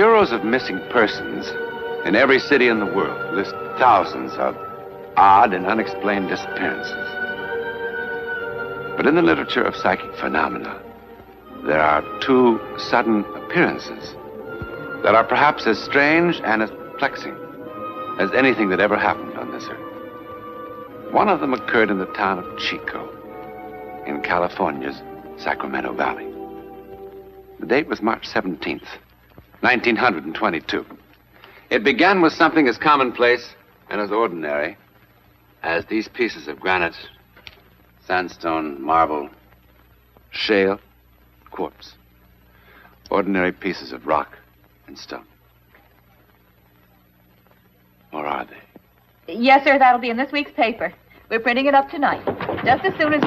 bureaus of missing persons in every city in the world list thousands of odd and unexplained disappearances. But in the literature of psychic phenomena, there are two sudden appearances that are perhaps as strange and as perplexing as anything that ever happened on this earth. One of them occurred in the town of Chico, in California's Sacramento Valley. The date was March 17th, 1922. It began with something as commonplace and as ordinary as these pieces of granite, sandstone, marble, shale, quartz. Ordinary pieces of rock and stone. Or are they? Yes, sir, that'll be in this week's paper. We're printing it up tonight. Just as soon as...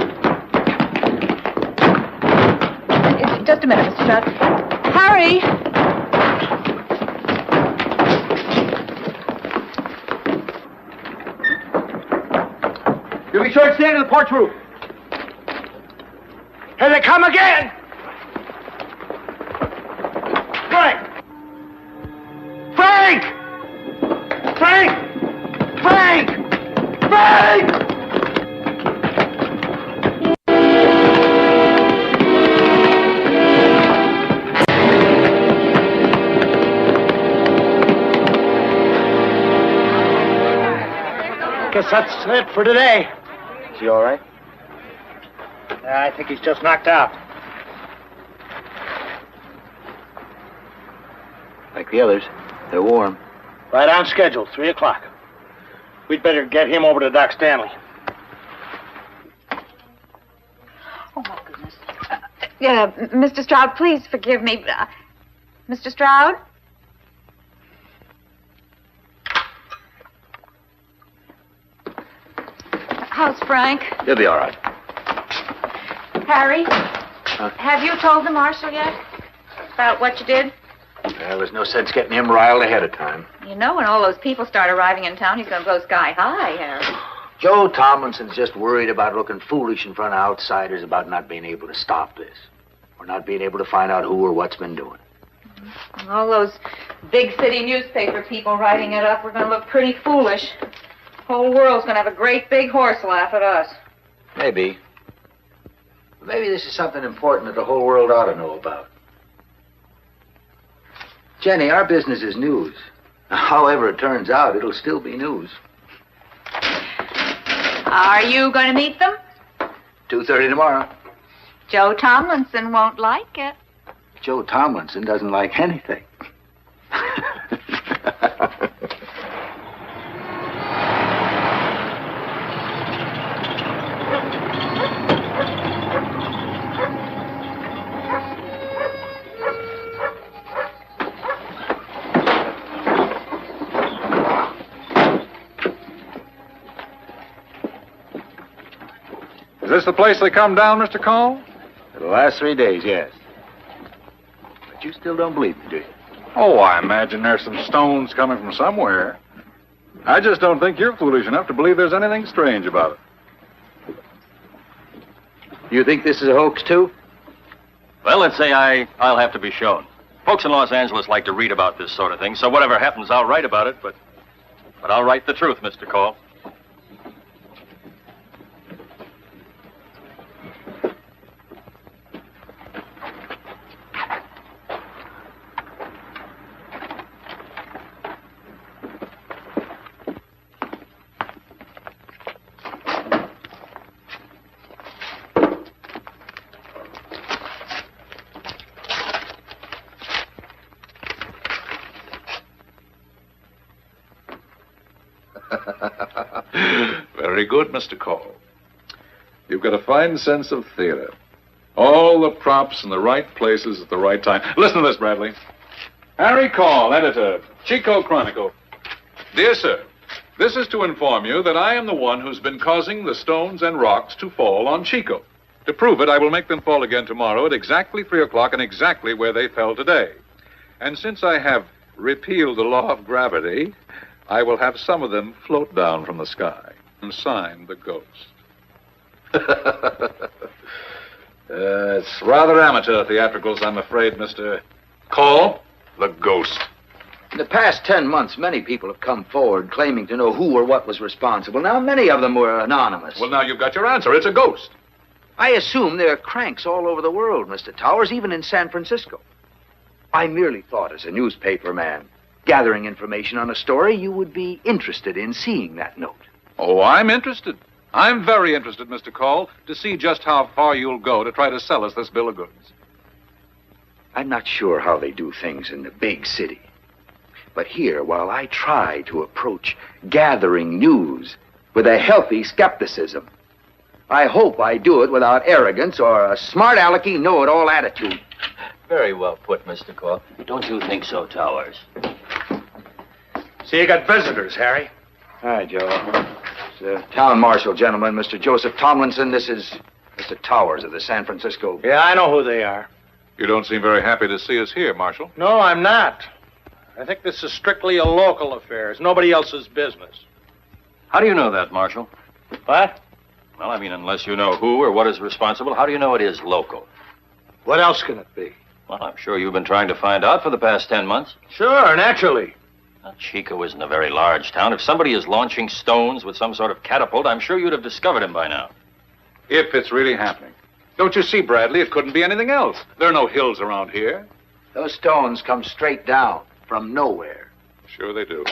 Just a minute, Mr. Stroud. Harry! You'll be sure to stand on the porch roof. Here they come again! Frank! Frank! Frank! Frank! Frank! Guess that's it for today. Is he all right? I think he's just knocked out. Like the others. They're warm. Right on schedule, 3 o'clock. We'd better get him over to Doc Stanley. Oh, my goodness. Mr. Stroud, please forgive me. Mr. Stroud? How's Frank? He'll be all right. Harry? Have you told the marshal yet about what you did? There was no sense getting him riled ahead of time. You know, when all those people start arriving in town, he's going to go sky high, Harry. Joe Tomlinson's just worried about looking foolish in front of outsiders about not being able to stop this. Or not being able to find out who or what's been doing. And all those big city newspaper people writing it up, we're going to look pretty foolish. The whole world's going to have a great big horse laugh at us. Maybe. Maybe this is something important that the whole world ought to know about. Jenny, our business is news. However it turns out, it'll still be news. Are you going to meet them? 2:30 tomorrow. Joe Tomlinson won't like it. Joe Tomlinson doesn't like anything. Is this the place they come down, Mr. Cole? For the last 3 days, yes. But you still don't believe me, do you? Oh, I imagine there's some stones coming from somewhere. I just don't think you're foolish enough to believe there's anything strange about it. You think this is a hoax, too? Well, let's say I'll have to be shown. Folks in Los Angeles like to read about this sort of thing, so whatever happens, I'll write about it, but I'll write the truth, Mr. Cole. Very good, Mr. Cole. You've got a fine sense of theater. All the props in the right places at the right time. Listen to this, Bradley. Harry Call, editor, Chico Chronicle. Dear sir, this is to inform you that I am the one who's been causing the stones and rocks to fall on Chico. To prove it, I will make them fall again tomorrow at exactly 3 o'clock and exactly where they fell today. And since I have repealed the law of gravity, I will have some of them float down from the sky and sign the ghost. It's rather amateur theatricals, I'm afraid, Mr. Cole. The ghost. In the past 10 months, many people have come forward claiming to know who or what was responsible. Now, many of them were anonymous. Well, now you've got your answer. It's a ghost. I assume there are cranks all over the world, Mr. Towers, even in San Francisco. I merely thought, as a newspaper man, gathering information on a story, you would be interested in seeing that note. Oh, I'm interested. I'm very interested, Mr. Call, to see just how far you'll go to try to sell us this bill of goods. I'm not sure how they do things in the big city. But here, while I try to approach gathering news with a healthy skepticism, I hope I do it without arrogance or a smart alecky know-it-all attitude. Very well put, Mr. Call. Don't you think so, Towers? See, you got visitors, Harry. Hi, Joe. It's the town marshal, gentlemen, Mr. Joseph Tomlinson. This is Mr. Towers of the San Francisco... Yeah, I know who they are. You don't seem very happy to see us here, Marshal. No, I'm not. I think this is strictly a local affair. It's nobody else's business. How do you know that, Marshal? What? Well, I mean, unless you know who or what is responsible, how do you know it is local? What else can it be? Well, I'm sure you've been trying to find out for the past 10 months. Sure, naturally. Now, Chico isn't a very large town. If somebody is launching stones with some sort of catapult, I'm sure you'd have discovered him by now. If it's really happening. Don't you see, Bradley? It couldn't be anything else. There are no hills around here. Those stones come straight down from nowhere. Sure they do.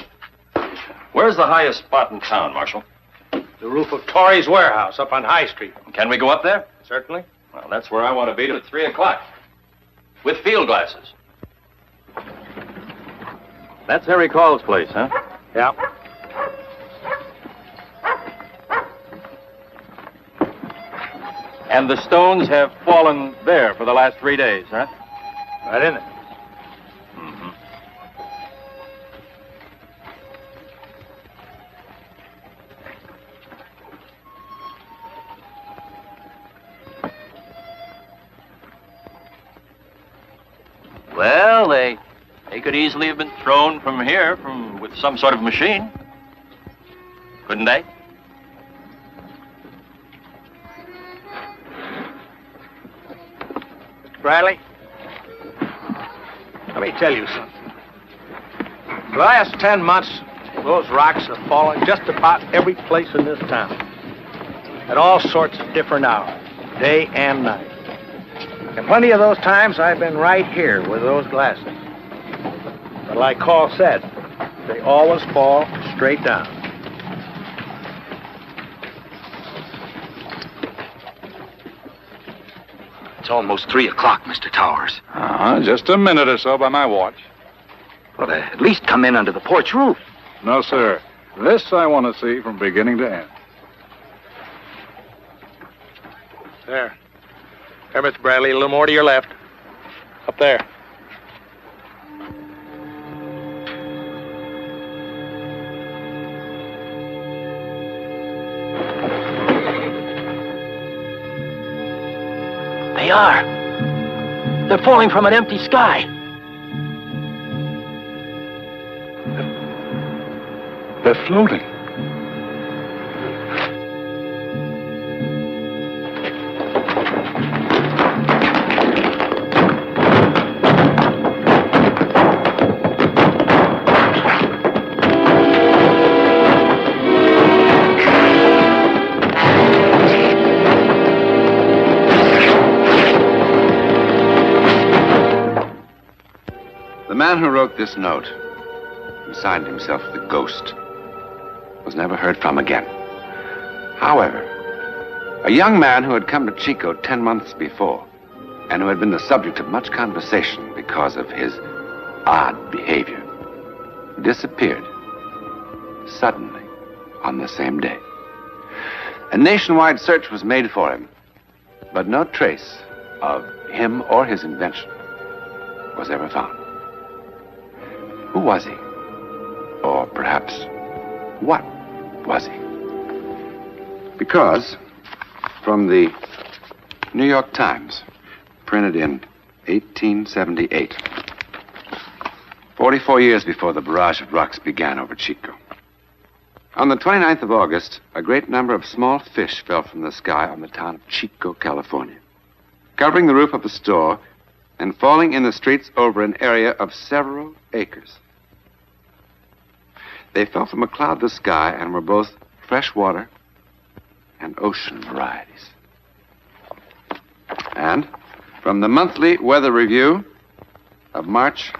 Where's the highest spot in town, Marshal? The roof of Torrey's warehouse up on High Street. Can we go up there? Certainly. Well, that's where I want to be at 3 o'clock. With field glasses. That's Harry Call's place, huh? Yeah. And the stones have fallen there for the last 3 days, huh? Right in it. Mm-hmm. Well, they could easily have been thrown from here with some sort of machine. Couldn't they? Mr. Bradley, let me tell you something. For the last 10 months, those rocks have fallen just about every place in this town. At all sorts of different hours, day and night. And plenty of those times I've been right here with those glasses. But like Call said, they always fall straight down. It's almost 3 o'clock, Mr. Towers. Just a minute or so by my watch. Well, at least come in under the porch roof. No, sir. This I want to see from beginning to end. There. There, Mr. Bradley, a little more to your left. Up there. They are. They're falling from an empty sky. They're floating. The man who wrote this note and signed himself the Ghost was never heard from again. However, a young man who had come to Chico 10 months before and who had been the subject of much conversation because of his odd behavior disappeared suddenly on the same day. A nationwide search was made for him, but no trace of him or his invention was ever found. Who was he? Or perhaps, what was he? Because, from the New York Times, printed in 1878, 44 years before the barrage of rocks began over Chico. On the 29th of August, a great number of small fish fell from the sky on the town of Chico, California. Covering the roof of a store and falling in the streets over an area of several acres. They fell from a cloudless sky and were both freshwater and ocean varieties. And from the Monthly Weather Review of March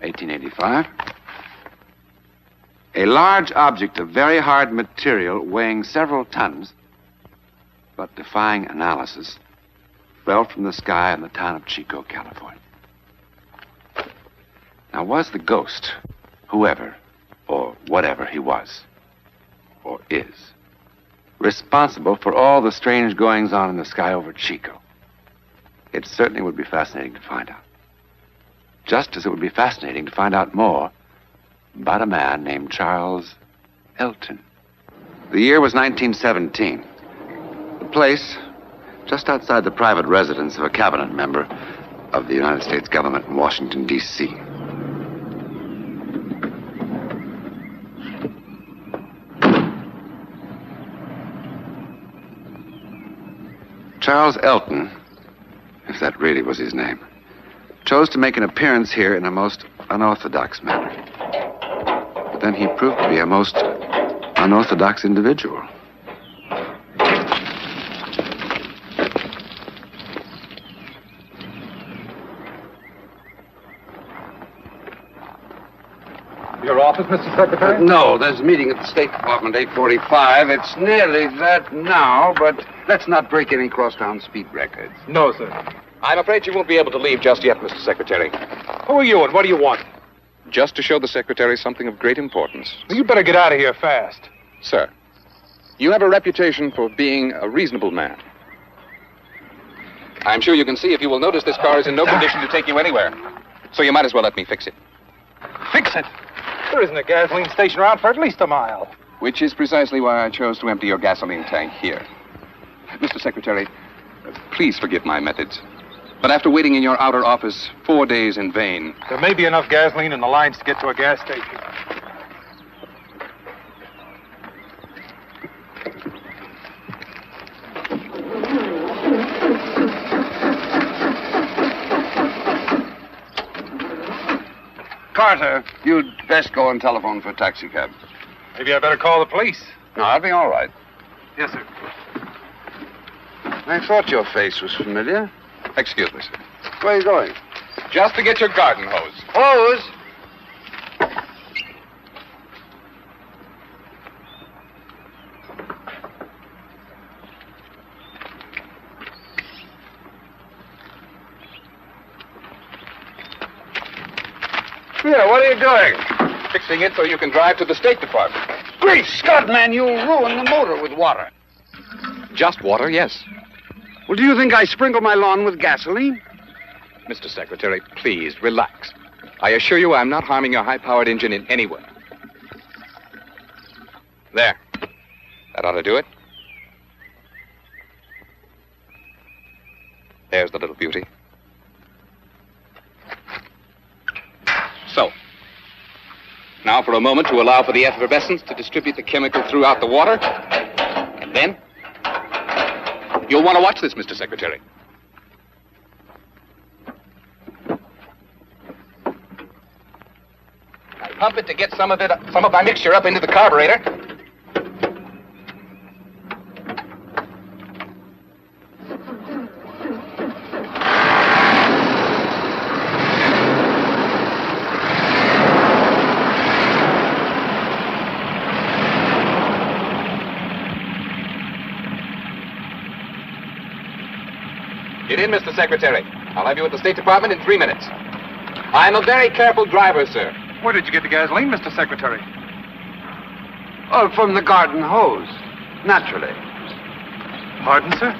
1885, a large object of very hard material weighing several tons, but defying analysis, fell from the sky in the town of Chico, California. Now, was the ghost, whoever or whatever he was, or is, responsible for all the strange goings-on in the sky over Chico? It certainly would be fascinating to find out. Just as it would be fascinating to find out more about a man named Charles Elton. The year was 1917. The place, just outside the private residence of a cabinet member of the United States government in Washington, D.C. Charles Elton, if that really was his name, chose to make an appearance here in a most unorthodox manner. But then he proved to be a most unorthodox individual. Your office, Mr. Secretary? No, there's a meeting at the State Department, 8:45. It's nearly that now, but let's not break any crosstown speed records. No, sir. I'm afraid you won't be able to leave just yet, Mr. Secretary. Who are you and what do you want? Just to show the Secretary something of great importance. You better get out of here fast. Sir, you have a reputation for being a reasonable man. I'm sure you can see if you will notice this car is in no condition to take you anywhere. So you might as well let me fix it. Fix it. There isn't a gasoline station around for at least a mile. Which is precisely why I chose to empty your gasoline tank here. Mr. Secretary, please forgive my methods. But after waiting in your outer office 4 days in vain... There may be enough gasoline in the lines to get to a gas station. Carter, you'd best go and telephone for a taxicab. Maybe I better call the police. No, I'll be all right. Yes, sir. I thought your face was familiar. Excuse me, sir. Where are you going? Just to get your garden hose. Hose? Here, what are you doing? Fixing it so you can drive to the State Department. Great Scott, man, you'll ruin the motor with water. Just water, yes. Well, do you think I sprinkle my lawn with gasoline? Mr. Secretary, please, relax. I assure you I'm not harming your high-powered engine in any way. There. That ought to do it. There's the little beauty. So. Now for a moment to allow for the effervescence to distribute the chemical throughout the water. And then... You'll want to watch this, Mr. Secretary. I pump it to get some of my mixture up into the carburetor. Get in, Mr. Secretary. I'll have you at the State Department in 3 minutes. I'm a very careful driver, sir. Where did you get the gasoline, Mr. Secretary? Oh, from the garden hose. Naturally. Pardon, sir?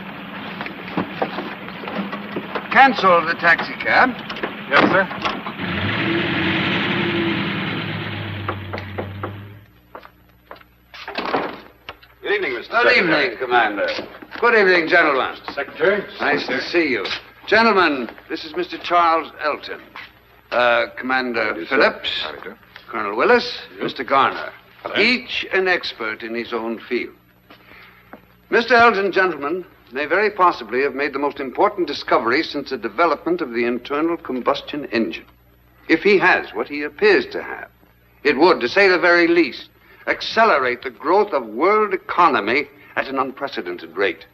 Cancel the taxicab. Yes, sir. Good evening, Mr. Good evening, Commander. Good evening, gentlemen. Secretary? Nice to see you. Gentlemen, this is Mr. Charles Elton. Commander Phillips, Colonel Willis, Mr. Garner. Each an expert in his own field. Mr. Elton, gentlemen, may very possibly have made the most important discovery since the development of the internal combustion engine. If he has what he appears to have, it would, to say the very least, accelerate the growth of world economy at an unprecedented rate,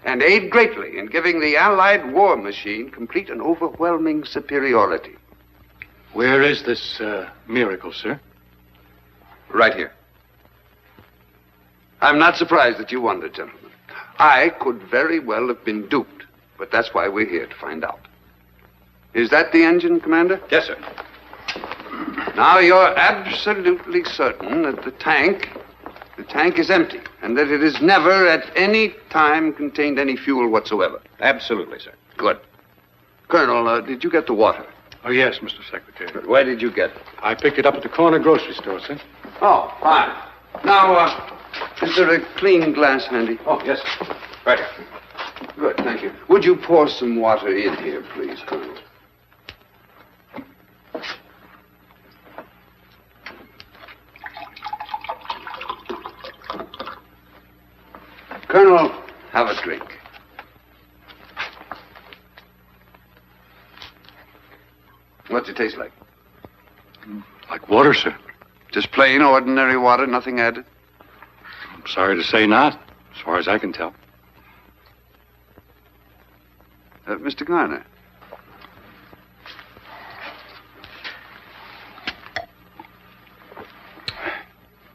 and aid greatly in giving the Allied war machine complete and overwhelming superiority. Where is this miracle, sir? Right here. I'm not surprised that you wonder, gentlemen. I could very well have been duped, but that's why we're here, to find out. Is that the engine, Commander? Yes, sir. Now, you're absolutely certain that the tank is empty, and that it has never at any time contained any fuel whatsoever. Absolutely, sir. Good. Colonel, did you get the water? Oh, yes, Mr. Secretary. Where did you get it? I picked it up at the corner grocery store, sir. Oh, fine. Now, is there a clean glass handy? Oh, yes, sir. Right here. Good, thank you. Would you pour some water in here, please, Colonel? Colonel, have a drink. What's it taste like? Like water, sir. Just plain, ordinary water, nothing added? I'm sorry to say not, as far as I can tell. Mr. Garner.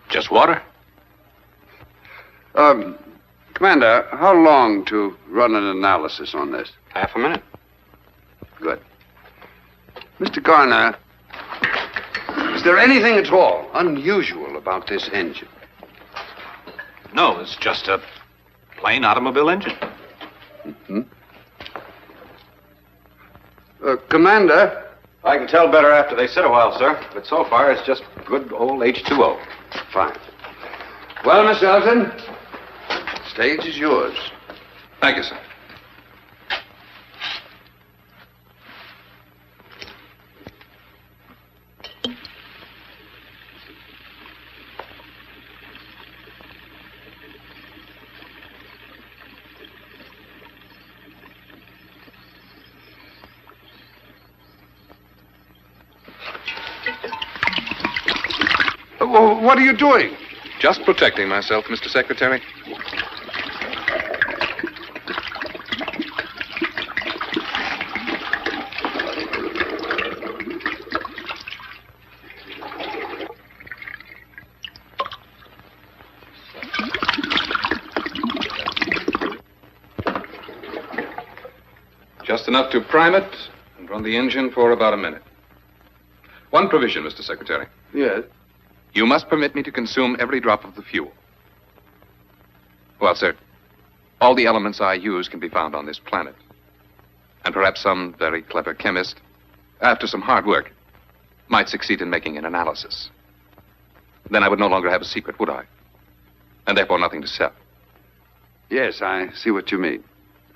Just water? Commander, how long to run an analysis on this? Half a minute. Good. Mr. Garner, is there anything at all unusual about this engine? No, it's just a plain automobile engine. Mm-hmm. Commander? I can tell better after they sit a while, sir. But so far, it's just good old H2O. Fine. Well, Miss Elton, stage is yours. Thank you, sir. What are you doing? Just protecting myself, Mr. Secretary. Just enough to prime it and run the engine for about a minute. One provision, Mr. Secretary. Yes. You must permit me to consume every drop of the fuel. Well, sir, all the elements I use can be found on this planet. And perhaps some very clever chemist, after some hard work, might succeed in making an analysis. Then I would no longer have a secret, would I? And therefore nothing to sell. Yes, I see what you mean.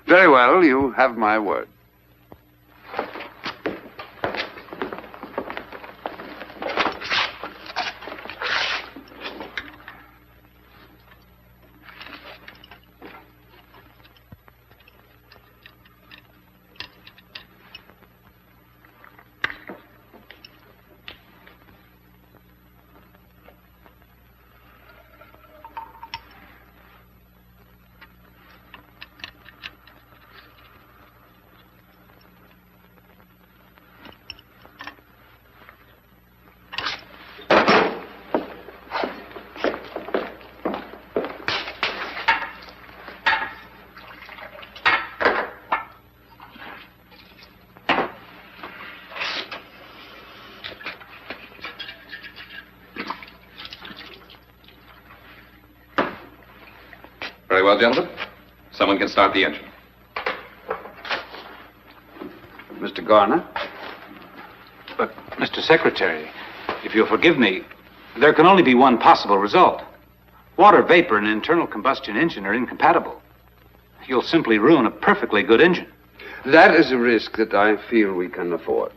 Very well, you have my word. Very well, gentlemen. Someone can start the engine. Mr. Garner? But, Mr. Secretary, if you'll forgive me, there can only be one possible result. Water vapor and an internal combustion engine are incompatible. You'll simply ruin a perfectly good engine. That is a risk that I feel we can afford.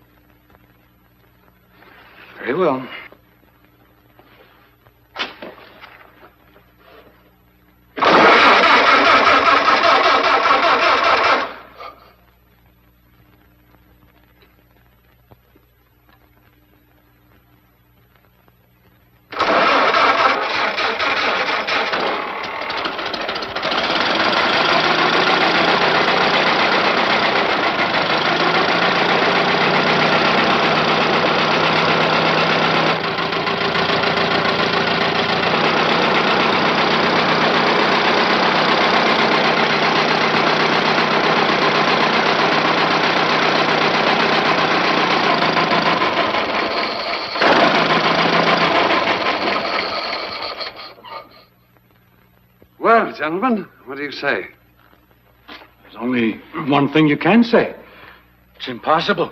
Very well. gentlemen, what do you say? There's only one thing you can say. It's impossible.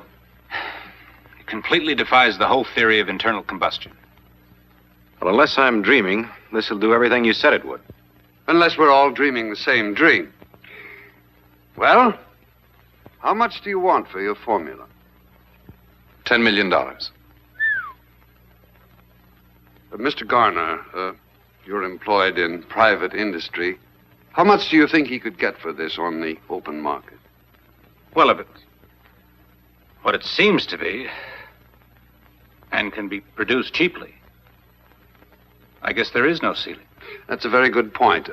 It completely defies the whole theory of internal combustion. Well, unless I'm dreaming, this will do everything you said it would. Unless we're all dreaming the same dream. Well, how much do you want for your formula? $10 million. Mr. Garner, you're employed in private industry. How much do you think he could get for this on the open market? Well, if it's what it seems to be, and can be produced cheaply, I guess there is no ceiling. That's a very good point.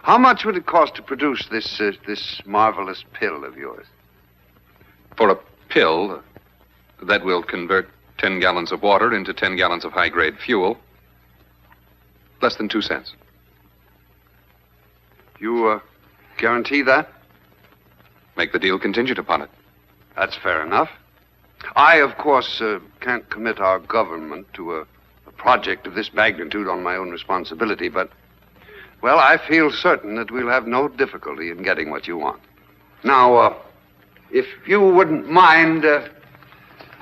How much would it cost to produce this marvelous pill of yours? For a pill that will convert 10 gallons of water into 10 gallons of high-grade fuel, less than 2 cents. You guarantee that? Make the deal contingent upon it. That's fair enough. I, of course, can't commit our government to a project of this magnitude on my own responsibility, but, well, I feel certain that we'll have no difficulty in getting what you want. Now, if you wouldn't mind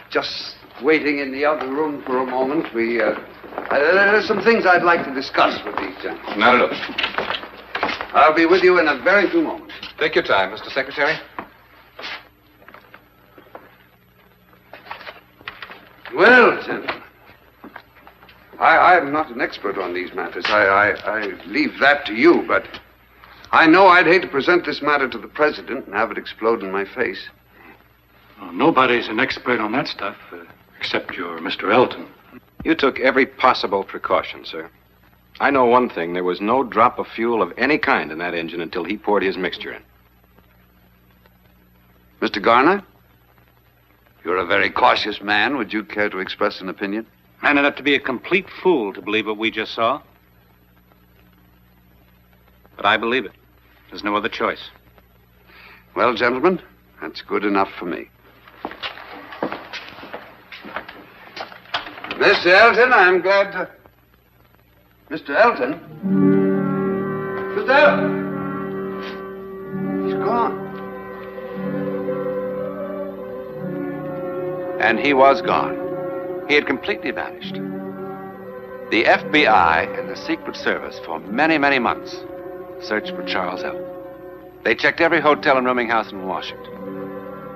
just waiting in the other room for a moment, there's some things I'd like to discuss with these gentlemen. Not at all. I'll be with you in a very few moments. Take your time, Mr. Secretary. Well, gentlemen, I'm not an expert on these matters. I leave that to you, but I know I'd hate to present this matter to the president and have it explode in my face. Well, nobody's an expert on that stuff, except your Mr. Elton. You took every possible precaution, sir. I know one thing. There was no drop of fuel of any kind in that engine until he poured his mixture in. Mr. Garner? You're a very cautious man. Would you care to express an opinion? Man enough to be a complete fool to believe what we just saw. But I believe it. There's no other choice. Well, gentlemen, that's good enough for me. Mr. Elton, I'm glad to... Mr. Elton? Mr. Elton? He's gone. And he was gone. He had completely vanished. The FBI and the Secret Service for many, many months searched for Charles Elton. They checked every hotel and rooming house in Washington.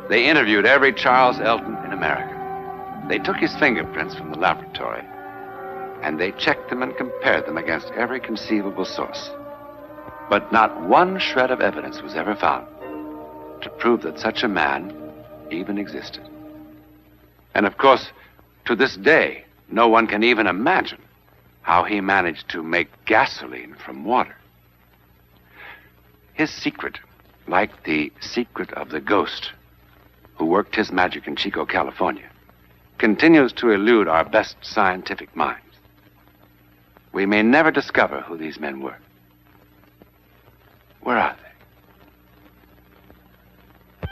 They interviewed every Charles Elton in America. They took his fingerprints from the laboratory, and they checked them and compared them against every conceivable source. But not one shred of evidence was ever found to prove that such a man even existed. And of course, to this day, no one can even imagine how he managed to make gasoline from water. His secret, like the secret of the ghost who worked his magic in Chico, California, continues to elude our best scientific minds. We may never discover who these men were. Where are they?